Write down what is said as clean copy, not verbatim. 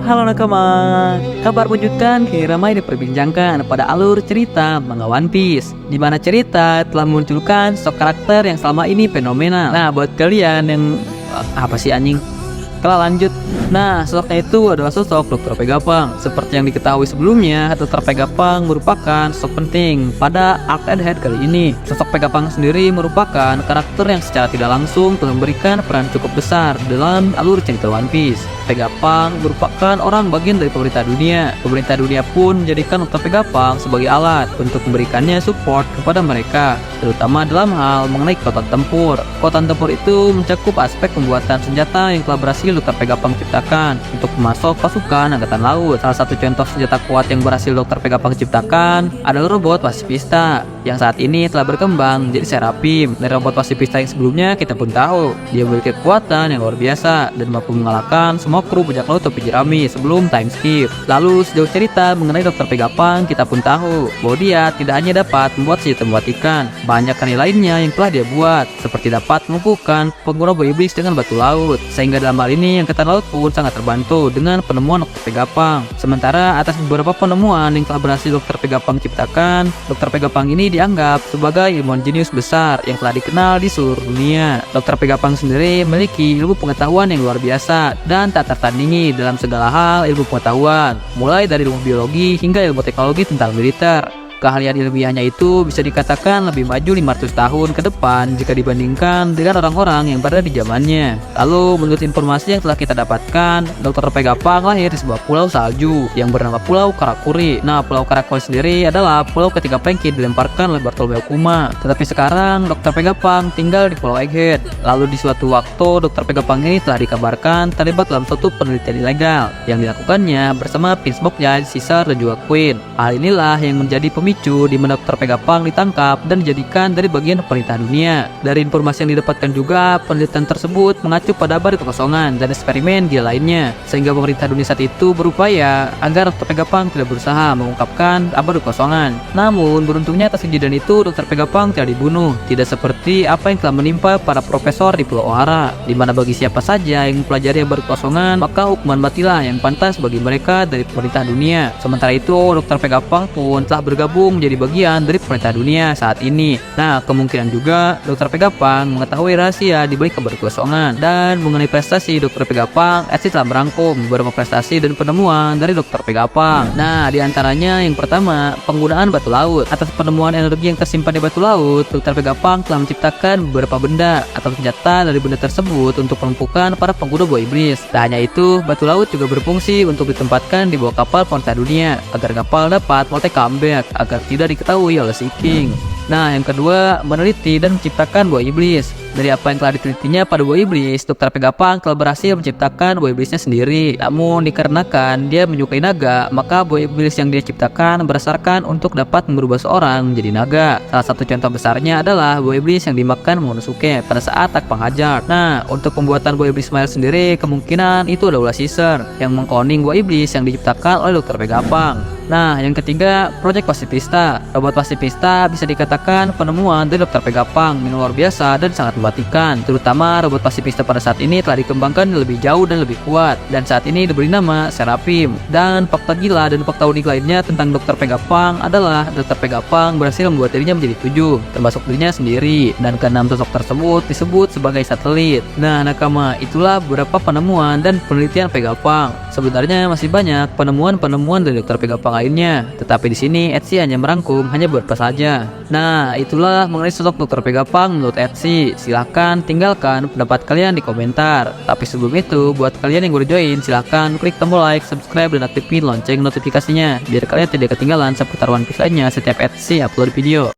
Halo nakama. Kabar mengejutkan kini ramai diperbincangkan pada alur cerita manga One Piece, di mana cerita telah memunculkan sosok karakter yang selama ini fenomenal. Nah, buat kalian yang apa sih anjing? Kalau lanjut, nah sosoknya itu adalah sosok Dr. Vegapunk. Seperti yang diketahui sebelumnya, Dr. Vegapunk merupakan sosok penting pada Arc and Head kali ini. Sosok Vegapunk sendiri merupakan karakter yang secara tidak langsung telah memberikan peran cukup besar dalam alur cerita One Piece. Vegapunk merupakan orang bagian dari pemerintah dunia. Pemerintah dunia pun menjadikan Dr. Vegapunk sebagai alat untuk memberikannya support kepada mereka, terutama dalam hal mengenai kekuatan tempur. Kekuatan tempur itu mencakup aspek pembuatan senjata yang telah berhasil Dr. Vegapunk ciptakan untuk memasok pasukan angkatan laut. Salah satu contoh senjata kuat yang berhasil Dr. Vegapunk ciptakan adalah robot Pacifista yang saat ini telah berkembang menjadi Seraphim. Dari robot Pacifista yang sebelumnya kita pun tahu dia memiliki kekuatan yang luar biasa dan mampu mengalahkan semua kru bajak laut topi jerami sebelum time skip. Lalu sejauh cerita mengenai Dr. Vegapunk, kita pun tahu bahwa dia tidak hanya dapat membuat senjata mematikan, banyak karya lainnya yang telah dia buat, seperti dapat mengukuhkan pengguna buah iblis dengan batu laut, sehingga dalam hal ini angkatan laut pun sangat terbantu dengan penemuan Dr. Vegapunk. Sementara atas beberapa penemuan yang telah berhasil Dr. Vegapunk ciptakan, Dr. Vegapunk ini dianggap sebagai ilmuwan jenius besar yang telah dikenal di seluruh dunia. Dr. Vegapunk sendiri memiliki ilmu pengetahuan yang luar biasa dan tak tertandingi dalam segala hal ilmu pengetahuan, mulai dari ilmu biologi hingga ilmu teknologi tentang militer. Keahlian ilmiahnya itu bisa dikatakan lebih maju 500 tahun ke depan jika dibandingkan dengan orang-orang yang berada di zamannya. Lalu menurut informasi yang telah kita dapatkan, Dr. Vegapunk lahir di sebuah pulau salju yang bernama Pulau Karakuri. Nah, Pulau Karakuri sendiri adalah pulau ketika Franky dilemparkan oleh Bartolomeo Kuma. Tetapi sekarang Dr. Vegapunk tinggal di Pulau Egghead. Lalu di suatu waktu Dr. Vegapunk ini telah dikabarkan terlibat dalam suatu penelitian ilegal yang dilakukannya bersama Prince Bokja, Caesar, dan juga Queen. Hal inilah yang menjadi pemicu di mana Dr. Vegapunk ditangkap dan dijadikan dari bagian pemerintah dunia. Dari informasi yang didapatkan juga, penelitian tersebut mengacu pada abadi kekosongan dan eksperimen gila lainnya, sehingga pemerintah dunia saat itu berupaya agar Dr. Vegapunk tidak berusaha mengungkapkan abadi kekosongan. Namun beruntungnya atas kejadian itu Dr. Vegapunk tidak dibunuh, tidak seperti apa yang telah menimpa para profesor di Pulau Ohara, di mana bagi siapa saja yang mempelajari abadi kekosongan maka hukuman matilah yang pantas bagi mereka dari pemerintah dunia. Sementara itu Dr. Vegapunk pun telah bergabung menjadi bagian dari pemerintah dunia saat ini. Nah, kemungkinan juga Dr. Vegapunk mengetahui rahasia di balik abadi kekosongan. Dan mengenai prestasi Dr. Vegapunk, Etsy telah merangkum beberapa prestasi dan penemuan dari Dr. Vegapunk. Nah, diantaranya yang pertama, penggunaan batu laut. Atas penemuan energi yang tersimpan di batu laut, Dr. Vegapunk telah menciptakan beberapa benda atau senjata dari benda tersebut untuk melumpuhkan para pengguna buah iblis. Tak hanya itu, batu laut juga berfungsi untuk ditempatkan di bawah kapal pemerintah dunia agar kapal dapat multi comeback agar tidak diketahui oleh si King. Nah, yang kedua, meneliti dan menciptakan buah iblis. Dari apa yang telah ditelitinya pada buah iblis, Dr. Vegapunk telah berhasil menciptakan buah iblisnya sendiri. Namun dikarenakan dia menyukai naga, maka buah iblis yang dia ciptakan berdasarkan untuk dapat merubah seorang menjadi naga. Salah satu contoh besarnya adalah buah iblis yang dimakan Momonosuke pada saat Tak Pengajar. Nah, untuk pembuatan buah iblis Smile sendiri, kemungkinan itu adalah Caesar yang mengkloning buah iblis yang diciptakan oleh Dr. Vegapunk. Nah, yang ketiga, Project Pacifista. Robot Pacifista bisa dikatakan penemuan dari Dr. Vegapunk yang luar biasa dan sangat mematikan. Terutama robot Pacifista pada saat ini telah dikembangkan lebih jauh dan lebih kuat, dan saat ini diberi nama Seraphim. Dan fakta gila dan fakta unik lainnya tentang Dr. Vegapunk adalah Dr. Vegapunk berhasil membuat dirinya menjadi 7, termasuk dirinya sendiri, dan ke-6 sosok tersebut disebut sebagai satelit. Nah, nakama, itulah beberapa penemuan dan penelitian Vegapunk. Sebenarnya masih banyak penemuan-penemuan dari Dr. Vegapunk lainnya, tetapi di sini Etsy hanya merangkum hanya beberapa saja. Nah, itulah mengenai sosok Dr. Vegapunk menurut Etsy. Silahkan tinggalkan pendapat kalian di komentar. Tapi sebelum itu, buat kalian yang baru join, silahkan klik tombol like, subscribe, dan aktifin lonceng notifikasinya biar kalian tidak ketinggalan seputar One Piece lainnya setiap Etsy upload video.